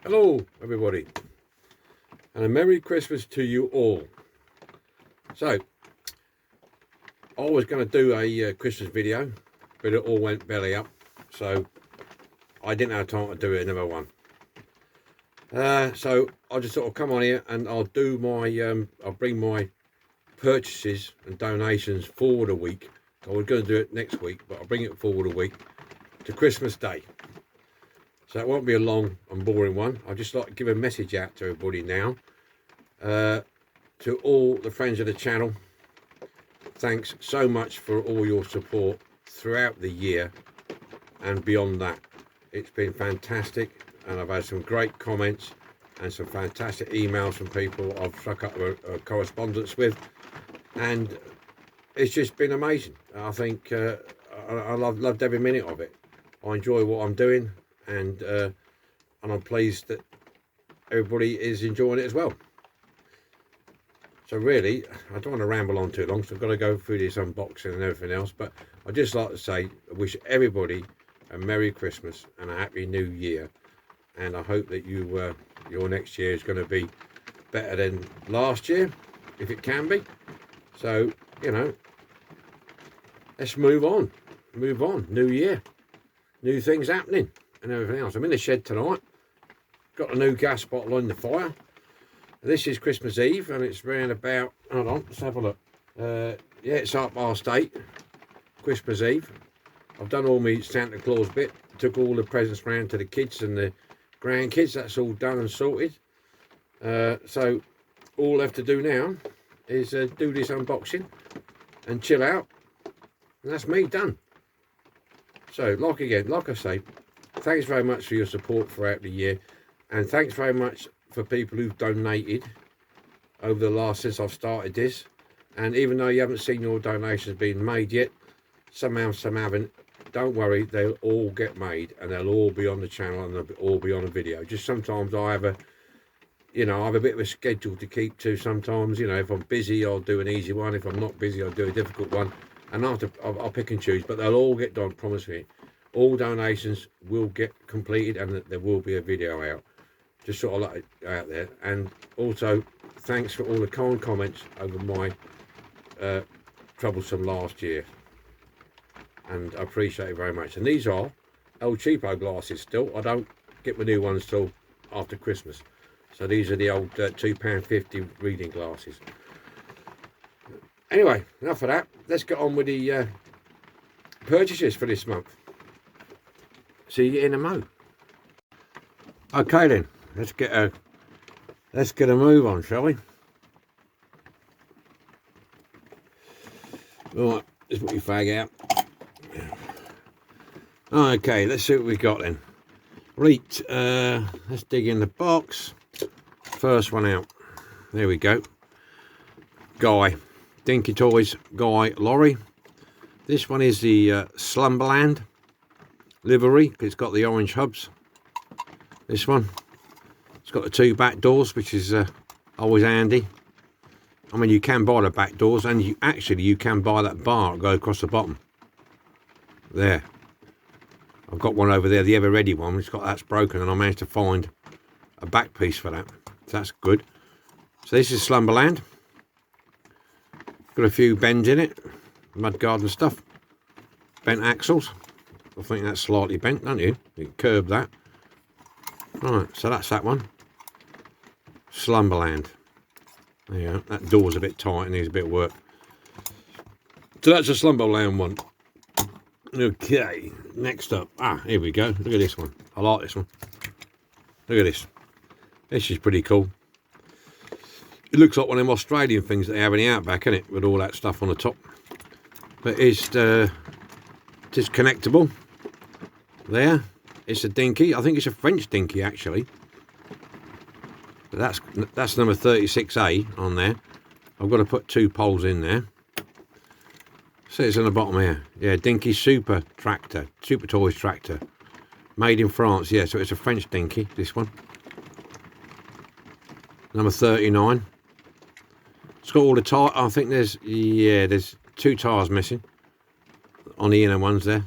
Hello everybody, and a Merry Christmas to you all. So I was going to do a Christmas video, but it all went belly up, so I didn't have time to do another one. So I'll just sort of come on here and I'll do my I'll bring my purchases and donations forward a week. I was going to do it next week, but I'll bring it forward a week to Christmas Day. So it won't be a long and boring one. I'd just like to give a message out to everybody now. To all the friends of the channel, thanks so much for all your support throughout the year and beyond that. It's been fantastic, and I've had some great comments and some fantastic emails from people I've struck up a correspondence with, and it's just been amazing. I think I loved every minute of it. I enjoy what I'm doing, and I'm pleased that everybody is enjoying it as well. So really, I don't want to ramble on too long, so I've got to go through this unboxing and everything else, but I'd just like to say I wish everybody a Merry Christmas and a Happy New Year, and I hope that you your next year is going to be better than last year, if it can be. So, you know, let's move on, new year, new things happening and everything else. I'm in the shed tonight, got a new gas bottle on the fire. This is Christmas Eve, and it's around about, hold on, let's have a look. Yeah, it's 8:30, Christmas Eve. I've done all my Santa Claus bit, took all the presents round to the kids and the grandkids. That's all done and sorted. So all left to do now is do this unboxing and chill out, and that's me done. So like I say, thanks very much for your support throughout the year, and thanks very much for people who've donated over the last, since I've started this. And even though you haven't seen your donations being made yet, some haven't, don't worry, they'll all get made and they'll all be on the channel and they'll all be on a video. Just sometimes I have a bit of a schedule to keep to. Sometimes, you know, if I'm busy I'll do an easy one, if I'm not busy I'll do a difficult one, and I'll pick and choose, but they'll all get done, promise me. All donations will get completed and there will be a video out. Just sort of like out there. And also thanks for all the kind comments over my troublesome last year, and I appreciate it very much. And these are El Cheapo glasses still. I don't get my new ones till after Christmas, so these are the old £2.50 reading glasses. Anyway, enough of that, let's get on with the purchases for this month. See you in a mo. Okay then, let's get a move on, shall we? Right, let's put your fag out. Okay, let's see what we've got then. Right, let's dig in the box. First one out. There we go. Guy, Dinky Toys Guy lorry. This one is the Slumberland Livery. It's got the orange hubs. This one, it's got the two back doors, which is always handy. I mean, you can buy the back doors, and you can buy that bar that goes across the bottom. There, I've got one over there, the ever ready one. That's broken, and I managed to find a back piece for that. So that's good. So this is Slumberland. Got a few bends in it, mud garden stuff, bent axles. I think that's slightly bent, don't you? You can curb that. Right, so that's that one. Slumberland. There you go. That door's a bit tight and needs a bit of work. So that's a Slumberland one. Okay, next up. Here we go. Look at this one. I like this one. Look at this. This is pretty cool. It looks like one of them Australian things that they have in the outback, isn't it? With all that stuff on the top. But it's just connectable. There. It's a Dinky. I think it's a French Dinky actually. But that's number 36A on there. I've got to put two poles in there. So it's on the bottom here. Yeah, Dinky Super Tractor, Super Toys Tractor, made in France. Yeah, so it's a French Dinky. This one, number 39. It's got all the tires. I think there's two tires missing on the inner ones there.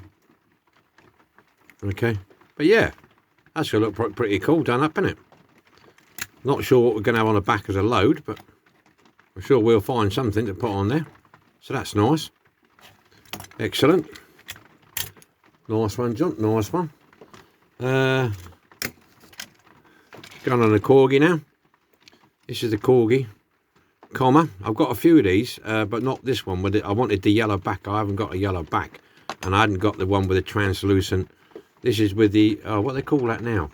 Okay, but yeah, that's gonna look pretty cool done up, isn't it? Not sure what we're going to have on the back as a load, but I'm sure we'll find something to put on there. So that's nice. Excellent. Nice one, John. Nice one. Going on the Corgi now. This is the Corgi, comma. I've got a few of these, but not this one. With it, I wanted the yellow back. I haven't got a yellow back, and I hadn't got the one with the translucent. This is with the what they call that now.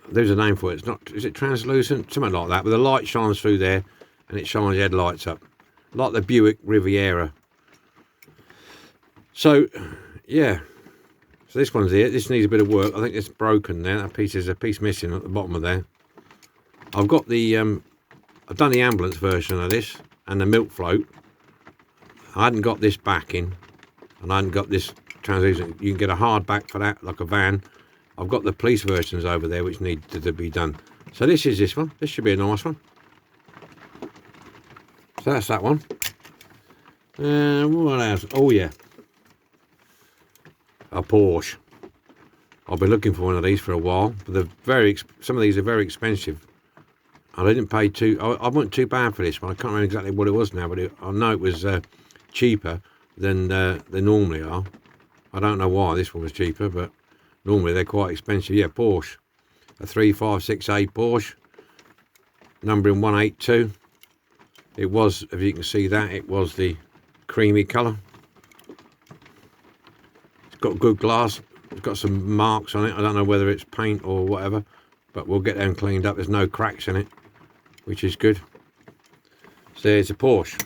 There's a name for it. It's not. Is it translucent? Something like that. But the light shines through there, and it shines the headlights up, like the Buick Riviera. So, yeah. So this one's here. This needs a bit of work. I think it's broken there. That piece is a piece missing at the bottom of there. I've got the. I've done the ambulance version of this and the milk float. I hadn't got this backing, and I hadn't got this translucent. You can get a hard back for that, like a van. I've got the police versions over there which need to be done. So this is this one. This should be a nice one. So that's that one. What else? Oh yeah, a Porsche. I've been looking for one of these for a while, but they're some of these are very expensive. I didn't pay I wasn't too bad for this one. I can't remember exactly what it was now, but I know it was cheaper than they normally are. I don't know why this one was cheaper, but normally they're quite expensive. Yeah, Porsche, a 356A Porsche, numbering 182. It was, if you can see that, it was the creamy colour. It's got good glass. It's got some marks on it. I don't know whether it's paint or whatever, but we'll get them cleaned up. There's no cracks in it, which is good. So there's a Porsche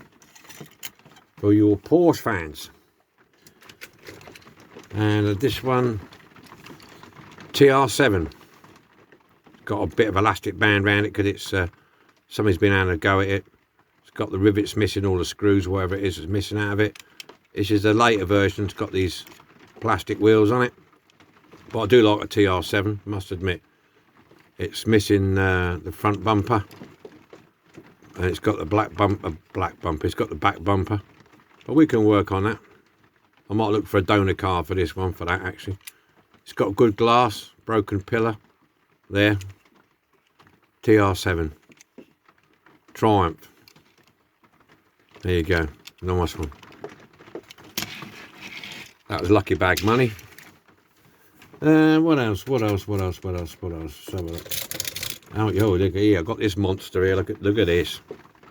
for your Porsche fans. And this one, TR7. Got a bit of elastic band around it because it's somebody's been having a go at it. It's got the rivets missing, all the screws, whatever it is missing out of it. This is the later version. It's got these plastic wheels on it, but I do like a TR7, must admit. It's missing the front bumper, and it's got the black bumper. It's got the back bumper, but we can work on that. I might look for a donor car for this one, for that actually. It's got good glass, broken pillar there. TR7 Triumph. There you go, nice one. That was lucky bag money. What else? So, oh, look here, I've got this monster here. Look at this.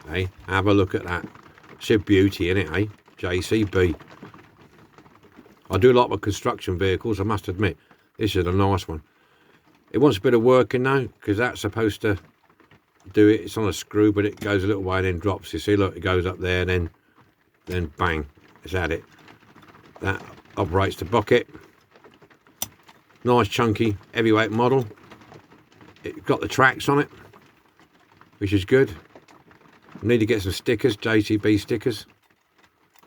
Hey, have a look at that. It's a beauty, isn't it, eh? JCB. I do like my construction vehicles, I must admit. This is a nice one. It wants a bit of working though, because that's supposed to do it. It's on a screw, but it goes a little way and then drops. You see, look, it goes up there and then bang, it's at it. That operates the bucket. Nice chunky heavyweight model. It's got the tracks on it, which is good. I need to get some stickers, JCB stickers.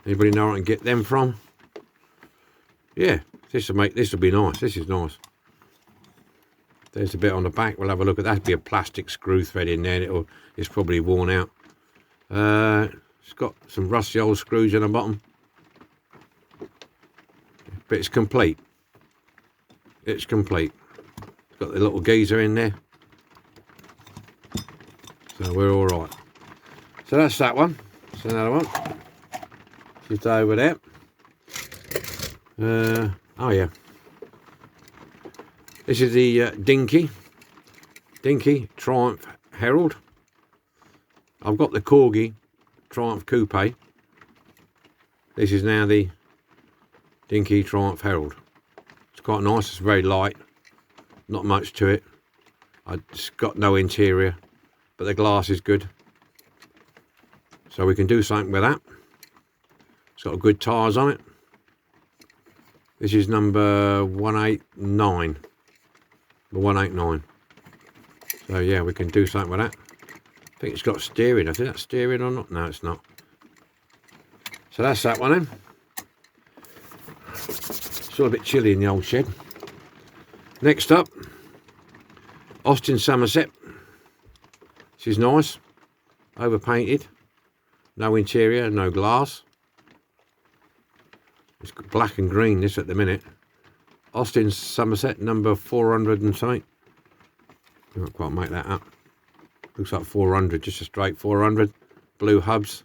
Anybody know where I can get them from? Yeah, this will be nice. This is nice. There's a bit on the back. We'll have a look at that. That'll be a plastic screw thread in there, and it's probably worn out. It's got some rusty old screws in the bottom, but it's complete. It's complete. It's got the little geezer in there, so we're all right. So that's that one. That's another one. Just over there. Oh yeah. This is the Dinky Triumph Herald. I've got the Corgi Triumph Coupe. This is now the Dinky Triumph Herald. It's quite nice. It's very light. Not much to it. It's got no interior, but the glass is good. So we can do something with that. It's got good tyres on it. This is number 189. 189. So yeah, we can do something with that. I think it's got steering. I think that's steering or not. No, it's not. So that's that one then. It's all a bit chilly in the old shed. Next up, Austin Somerset. This is nice. Overpainted. No interior, no glass. It's black and green, this at the minute. Austin Somerset, number 400 and something. Can't quite make that up. Looks like 400, just a straight 400. Blue hubs.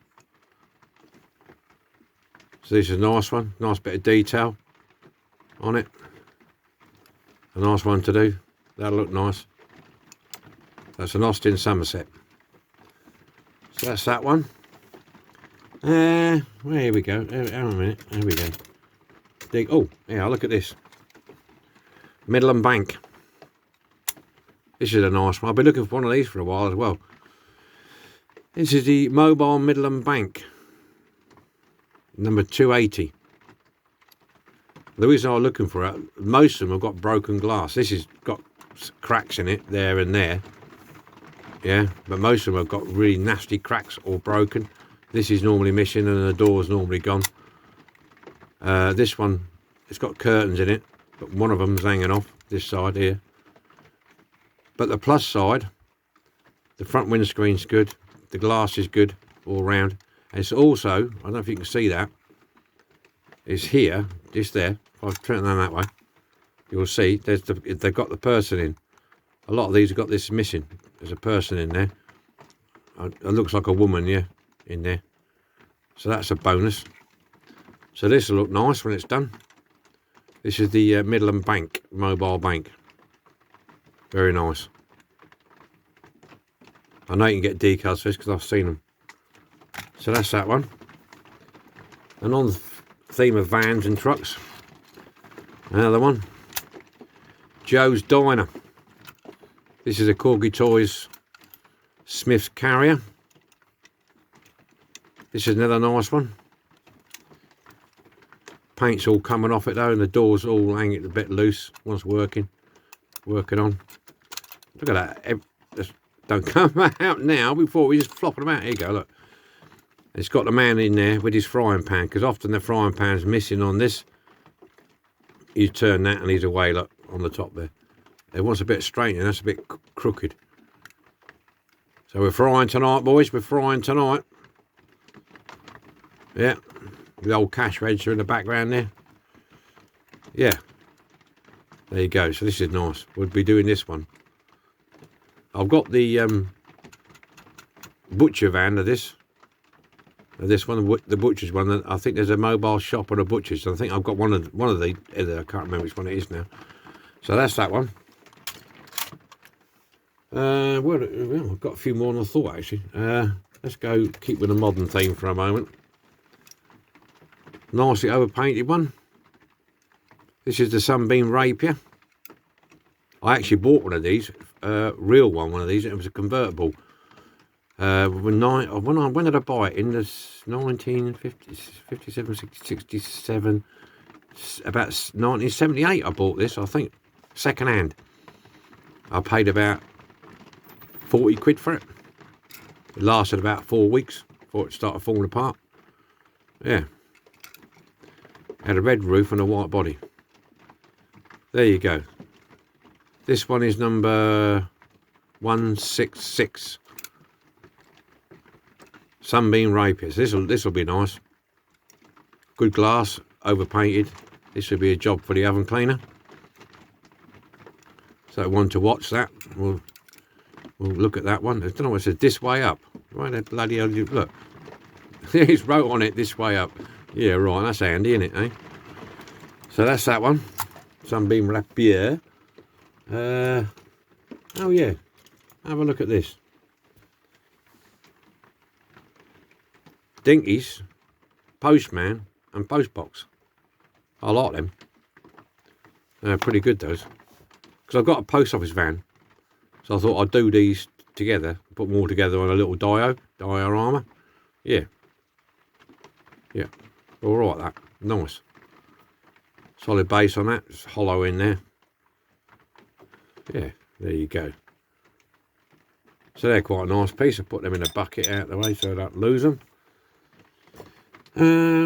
So this is a nice one. Nice bit of detail on it. A nice one to do. That'll look nice. That's an Austin Somerset. So that's that one. Well, here we go. Hang on a minute. There we go. Oh, yeah, look at this. Midland Bank. This is a nice one. I've been looking for one of these for a while as well. This is the Mobile Midland Bank. Number 280. The reason I was looking for it, most of them have got broken glass. This has got cracks in it, there and there. Yeah, but most of them have got really nasty cracks or broken. This is normally missing and the door's normally gone. This one, it's got curtains in it, but one of them's hanging off, this side here. But the plus side, the front windscreen's good, the glass is good all round. And it's also, I don't know if you can see that, it's here, just there. If I turn it that way, you'll see they've got the person in. A lot of these have got this missing. There's a person in there. It looks like a woman, yeah, in there. So that's a bonus. So this will look nice when it's done. This is the Midland Bank, Mobile Bank. Very nice. I know you can get decals for this because I've seen them. So that's that one. And on the theme of vans and trucks, another one. Joe's Diner. This is a Corgi Toys Smith's Carrier. This is another nice one. Paint's all coming off it though, and the doors all hanging a bit loose. One's working on. Look at that. Just don't come out now before we just flopping them out. Here you go, look. It's got the man in there with his frying pan, because often the frying pan's missing on this. You turn that and he's away, look, on the top there. It wants a bit straight and that's a bit crooked. So we're frying tonight, boys. We're frying tonight. Yeah. The old cash register in the background there. Yeah. There you go. So this is nice. We'll be doing this one. I've got the butcher van of this. This one, the butcher's one. I think there's a mobile shop and a butcher's. I think I've got one of the. I can't remember which one it is now. So that's that one. Well, I've got a few more than I thought actually. Let's go keep with the modern theme for a moment. Nicely overpainted one. This is the Sunbeam Rapier. I actually bought one of these, real one of these. It was a convertible. When did I buy it? In the 1950s, 57, 67, about 1978 I bought this, I think, second hand. I paid about 40 quid for it. It lasted about 4 weeks before it started falling apart. Yeah. Had a red roof and a white body. There you go. This one is number 166. Sunbeam Rapier. So this will be nice. Good glass, overpainted. This would be a job for the oven cleaner. So one to watch that. We'll look at that one. I don't know what it says. This way up. Right there, bloody hell! Look, it's wrote on it. This way up. Yeah, right. That's handy, isn't it? Eh? So that's that one. Sunbeam Rapier. Oh yeah. Have a look at this. Dinkies, Postman and Postbox. I like them. They're pretty good, those. Because I've got a post office van. So I thought I'd do these together. Put them all together on a little diorama. Yeah. Yeah. All right, that. Nice. Solid base on that. It's hollow in there. Yeah, there you go. So they're quite a nice piece. I put them in a bucket out the way so I don't lose them.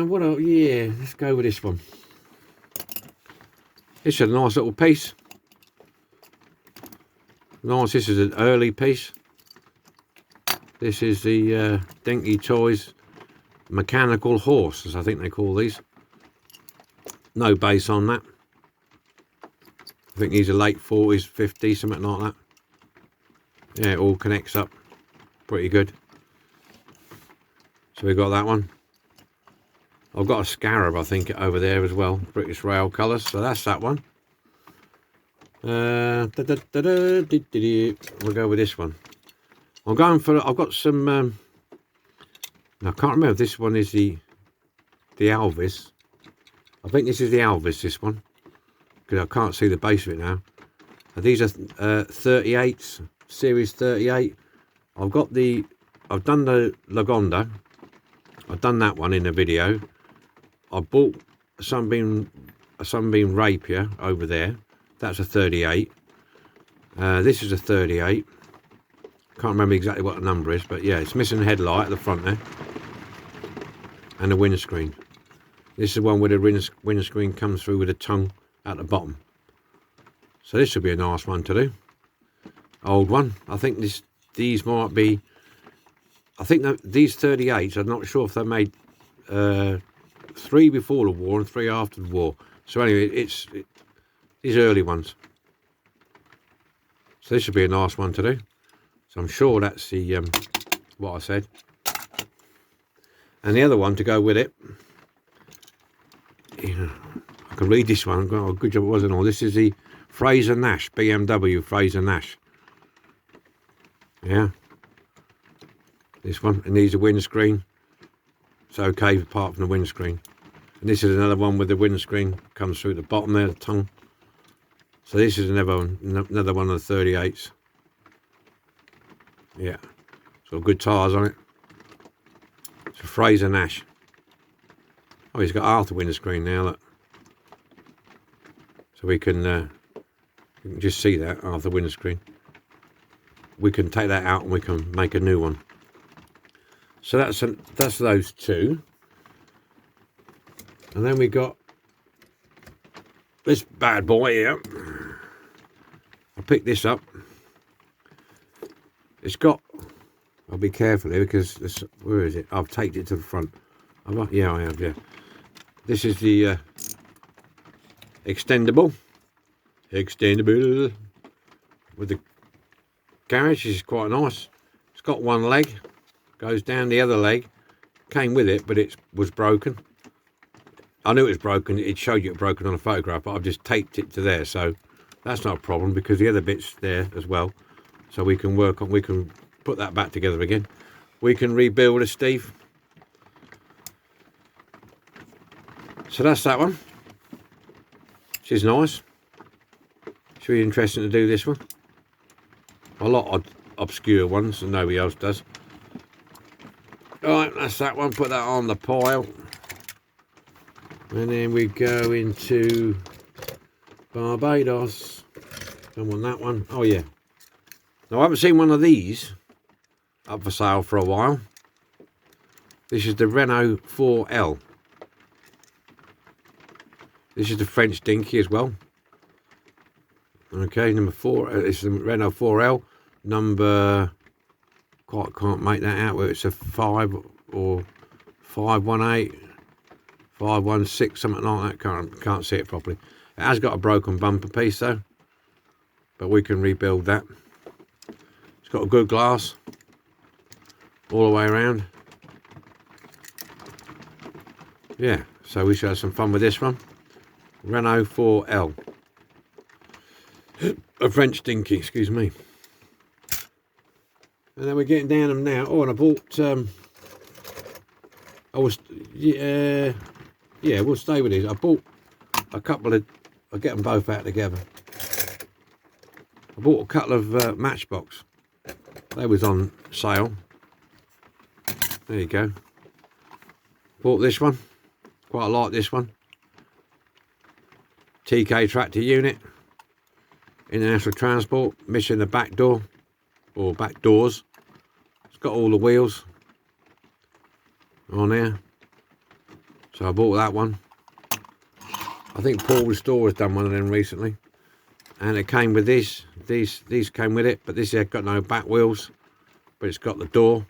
What else? Yeah, let's go with this one. It's a nice little piece. Nice, this is an early piece. This is the Dinky Toys Mechanical Horse, as I think they call these. No base on that. I think these are late 40s, 50s, something like that. Yeah, it all connects up pretty good. So we got that one. I've got a Scarab, I think, over there as well, British Rail colours. So that's that one. We'll go with this one. I'm going for. I've got some. I can't remember if this one is the Alvis. I think this is the Alvis. This one, because I can't see the base of it now. These are 38s, series 38. I've done the Lagonda. I've done that one in a video. I bought a Sunbeam Rapier over there. That's a 38. This is a 38. Can't remember exactly what the number is, but yeah, it's missing a headlight at the front there. And the windscreen. This is the one where the windscreen comes through with a tongue at the bottom. So this would be a nice one to do. Old one. I think these might be. I think that these 38s. I'm not sure if they made 3 before the war and 3 after the war. So anyway, these early ones. So this would be a nice one to do. So I'm sure that's the what I said. And the other one to go with it. Yeah, I can read this one. Oh, good job it wasn't all. This is the Fraser Nash, BMW Fraser Nash. Yeah. This one. And these are windscreen. It's okay apart from the windscreen. And this is another one with the windscreen. Comes through the bottom there, the tongue. So this is another one of the 38s. Yeah. So good tyres on it. It's a Fraser Nash. Oh, he's got half the windscreen now, look. So we can just see that, half the windscreen. We can take that out and we can make a new one. So that's those two. And then we got this bad boy here. I picked this up. It's got, I'll be careful here because this, where is it? I've taped it to the front. Yeah, I have, yeah. This is the extendable with the garage. This is quite nice. It's got one leg, goes down the other leg. Came with it, but it was broken. I knew it was broken. It showed you it broken on a photograph, but I've just taped it to there, so that's not a problem because the other bit's there as well. So we can we can put that back together again. We can rebuild a Steve. So that's that one. Which is nice. It's really interesting to do this one. A lot of obscure ones and nobody else does. Alright, that's that one. Put that on the pile. And then we go into Barbados. Come on, that one. Oh, yeah. Now, I haven't seen one of these up for sale for a while. This is the Renault 4L. This is the French Dinky as well. Okay, number 4. It's the Renault 4L. Number, can't make that out, whether it's a 5 or 518. 516, something like that. Can't see it properly. It has got a broken bumper piece though, but we can rebuild that. It's got a good glass all the way around. Yeah, so we should have some fun with this one. Renault 4L. A French Dinky, excuse me. And then we're getting down them now. Oh, and I bought yeah, we'll stay with these. I bought a couple of, I'll get them both out together. I bought a couple of Matchbox. They was on sale. There you go. Bought this one. Quite like this one. TK tractor unit. International transport. Missing the back door. Or back doors. It's got all the wheels on there. So I bought that one. I think Paul Restore has done one of them recently. And it came with this. These came with it, but this has got no back wheels. But it's got the door.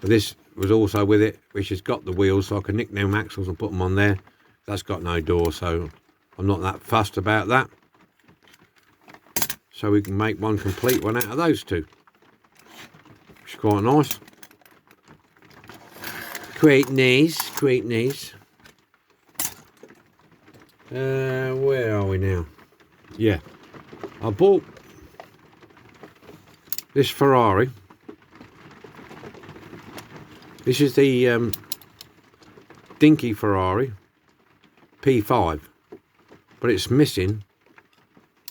But this was also with it, which has got the wheels, so I can nick them axles and put them on there. That's got no door, so I'm not that fussed about that. so we can make one complete one out of those two, which is quite nice. Quite nice, quite nice. Where are we now? Yeah, I bought this Ferrari. This is the Dinky Ferrari P5, but it's missing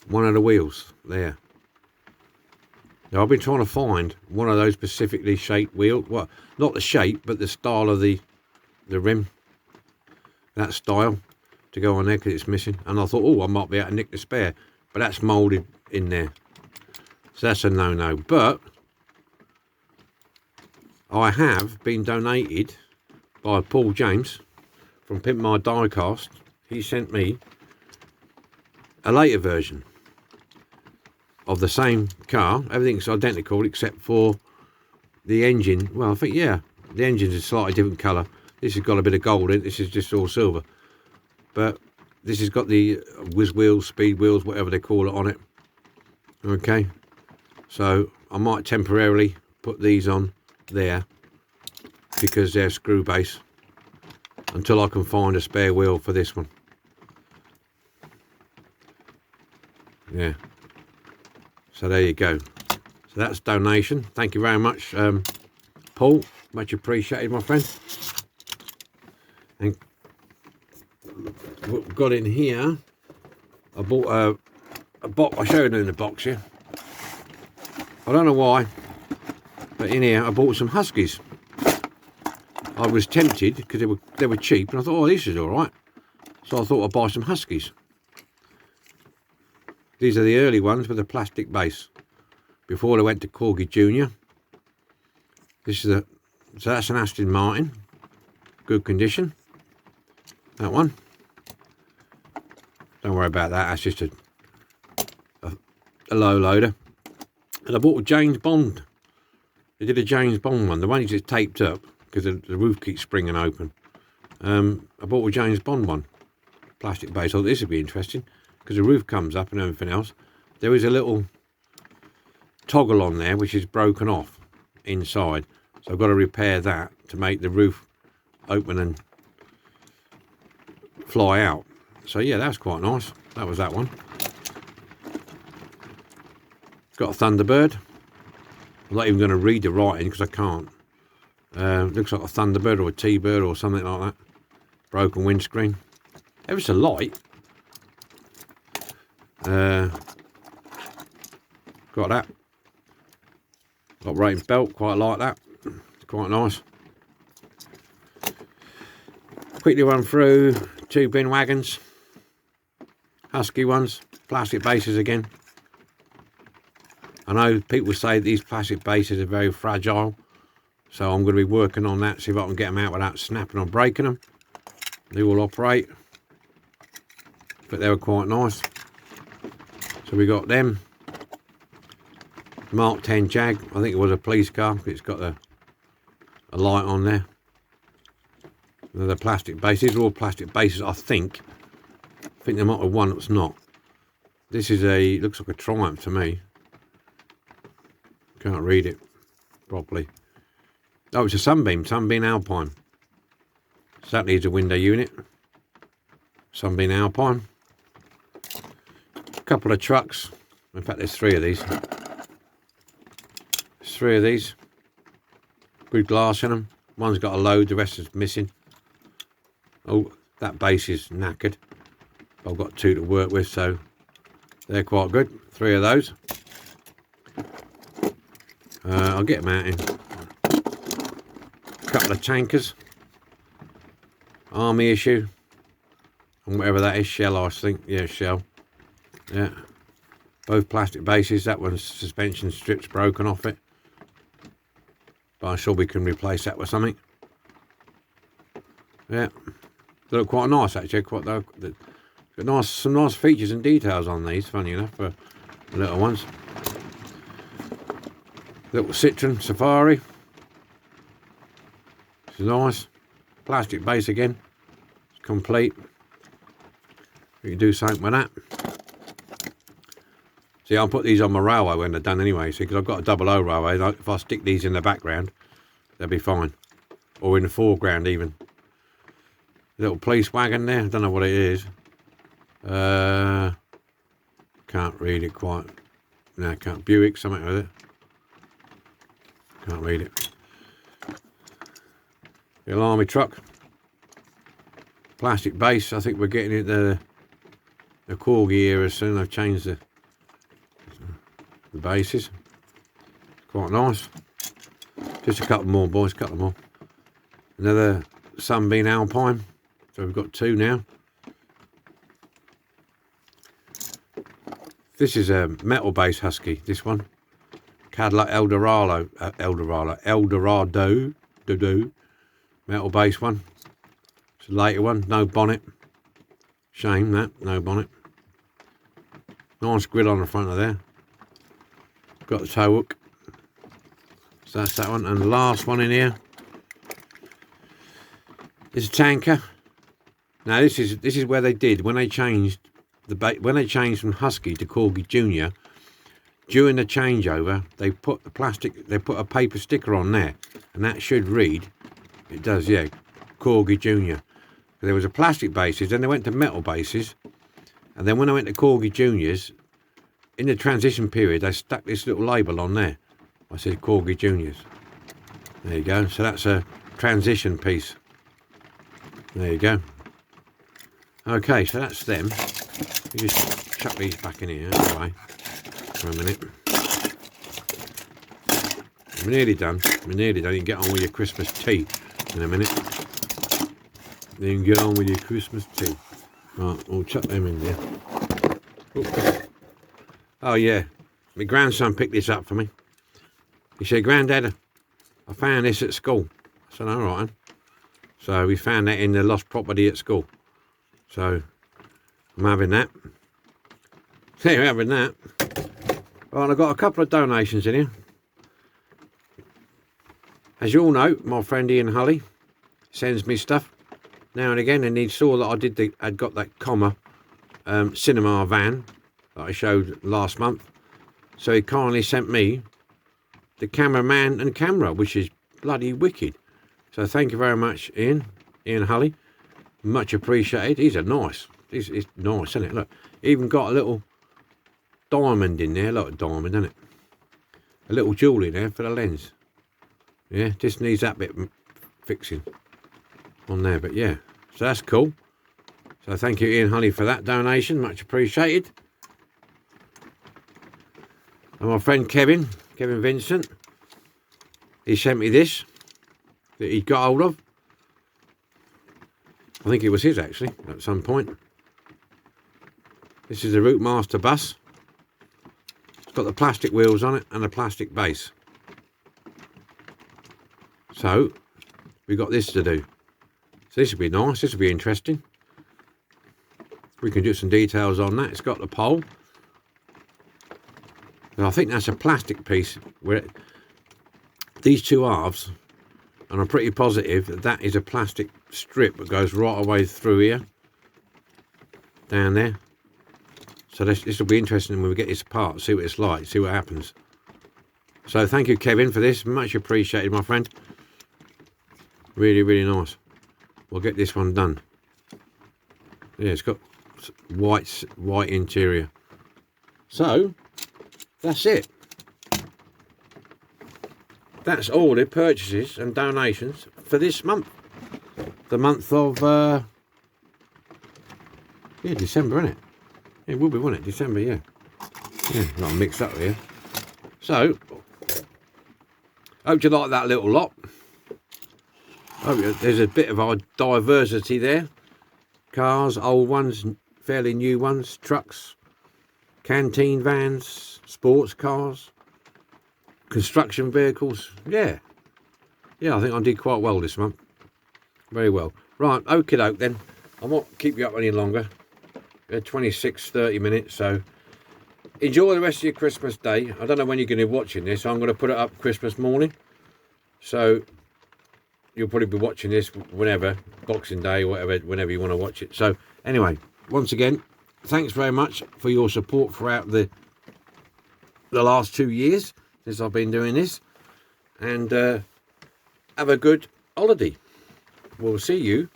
one of the wheels there. Now I've been trying to find one of those specifically shaped wheels. Well, not the shape, but the style of the rim. That style to go on there, because it's missing. And I thought, oh, I might be able to nick the spare, but that's moulded in there, so that's a no-no. But I have been donated by Paul James from Pimp My Diecast. He sent me a later version of the same car. Everything's identical except for the engine. Well, I think, yeah, the engine's a slightly different colour. This has got a bit of gold in it. This is just all silver. But this has got the whiz wheels, speed wheels, whatever they call it on it. Okay. So I might temporarily put these on there because they're screw base until I can find a spare wheel for this one. Yeah. So there you go. So that's donation. Thank you very much, Paul. Much appreciated, my friend. And what we've got in here, I bought a box. I'll show you in the box here. I don't know why, but in here I bought some Huskies. I was tempted because they were cheap, and I thought, oh, this is all right. So I thought I'd buy some Huskies. These are the early ones with a plastic base, before they went to Corgi Junior. This is so that's an Aston Martin, good condition. That one. Don't worry about that. That's just a low loader. And I bought a James Bond. They did a James Bond one. The one is just taped up because the roof keeps springing open. I bought a James Bond one, plastic base. I thought this would be interesting because the roof comes up and everything else. There is a little toggle on there which is broken off inside, so I've got to repair that to make the roof open and fly out. So yeah, that's quite nice. That was that one. Got a Thunderbird. I'm not even going to read the writing because I can't. Looks like a Thunderbird or a T-Bird or something like that. Broken windscreen. Ever so light. Got that. Got Rains belt, quite like that. It's quite nice. Quickly run through 2 bin wagons. Husky ones, plastic bases again. I know people say these plastic bases are very fragile, so I'm going to be working on that, see if I can get them out without snapping or breaking them. They will operate, but they were quite nice. So we got them. Mark 10 Jag, I think it was a police car. It's got a light on there. The plastic bases. These are all plastic bases, I think. I think there might have one that's not. This is looks like a Triumph to me. Can't read it properly. Oh, it's a Sunbeam Alpine. So that needs a window unit. Sunbeam Alpine. A couple of trucks. In fact, there's 3 of these. There's 3 of these. Good glass in them. One's got a load, the rest is missing. Oh, that base is knackered. I've got 2 to work with, so they're quite good. 3 of those. I'll get them out in. A couple of tankers. Army issue. And whatever that is, Shell, I think. Yeah, Shell. Yeah. Both plastic bases. That one's suspension strips broken off it. But I'm sure we can replace that with something. Yeah. They look quite nice, actually. Quite got some nice features and details on these, funny enough, for the little ones. Little Citroen Safari. It's nice. Plastic base again. It's complete. We can do something with that. See, I'll put these on my railway when they're done anyway, see, because I've got a 00 railway. If I stick these in the background, they'll be fine. Or in the foreground even. Little police wagon there, I don't know what it is. Can't read it quite. No, can't. Buick, something with it. Can't read it. The army truck. Plastic base. I think we're getting into the Corgi era soon. They've changed the bases. Quite nice. Just a couple more, boys. Couple more. Another Sunbeam Alpine. So we've got 2 now. This is a metal base Husky. This one. Cadillac Eldorado. Metal base one. It's a later one. No bonnet. Shame that. No bonnet. Nice grill on the front of there. Got the tow hook. So that's that one. And the last one in here is a tanker. Now this is where they did when they changed from Husky to Corgi Junior. During the changeover, they put a paper sticker on there, and that should read. It does, yeah. Corgi Junior. There was a plastic bases, then they went to metal bases, and then when I went to Corgi Juniors, in the transition period, they stuck this little label on there. I said Corgi Juniors. There you go. So that's a transition piece. There you go. Okay, so that's them. You just chuck these back in here anyway for a minute. We're nearly done. We're nearly done. You can get on with your Christmas tea in a minute. Then you can get on with your Christmas tea. Right, we'll chuck them in there. Oops. Oh yeah, my grandson picked this up for me. He said, "Granddad, I found this at school." I said, "All right." So we found that in the lost property at school. So I'm having that. There, we're having that. Right, I've got a couple of donations in here. As you all know, my friend Ian Hulley sends me stuff now and again, and he saw that I'd got that comma cinema van that I showed last month. So he kindly sent me the cameraman and camera, which is bloody wicked. So thank you very much, Ian Hulley. Much appreciated. He's nice, isn't it? Look, even got a little diamond in there. Look, a diamond, isn't it? A little jewel in there for the lens. Yeah, just needs that bit fixing on there, but yeah, so that's cool. So thank you, Ian Hulley, for that donation. Much appreciated. And my friend Kevin Vincent, he sent me this that he got hold of. I think it was his actually at some point. This is a Route Master bus. It's got the plastic wheels on it and a plastic base. So we got this to do. So this will be nice. This will be interesting. We can do some details on that. It's got the pole. And I think that's a plastic piece. These two halves, and I'm pretty positive that that is a plastic strip that goes right away through here, down there. So this will be interesting when we get this apart, see what it's like, see what happens. So thank you, Kevin, for this. Much appreciated, my friend. Really, really nice. We'll get this one done. Yeah, it's got white interior. So that's it. That's all the purchases and donations for this month. The month of December, isn't it? It will be, won't it? December, yeah. Yeah, not mixed up here. So hope you like that little lot. There's a bit of our diversity there. Cars, old ones, fairly new ones, trucks, canteen vans, sports cars, construction vehicles. Yeah, I think I did quite well this month. Very well. Right, okie doke then. I won't keep you up any longer. 26-30 minutes, so enjoy the rest of your Christmas day. I don't know when you're going to be watching this. I'm going to put it up Christmas morning, so you'll probably be watching this whenever, Boxing Day, whatever, whenever you want to watch it. So anyway, once again, thanks very much for your support throughout the the last 2 years since I've been doing this, and have a good holiday. We'll see you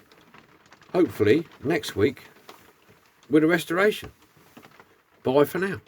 hopefully next week with a restoration. Bye for now.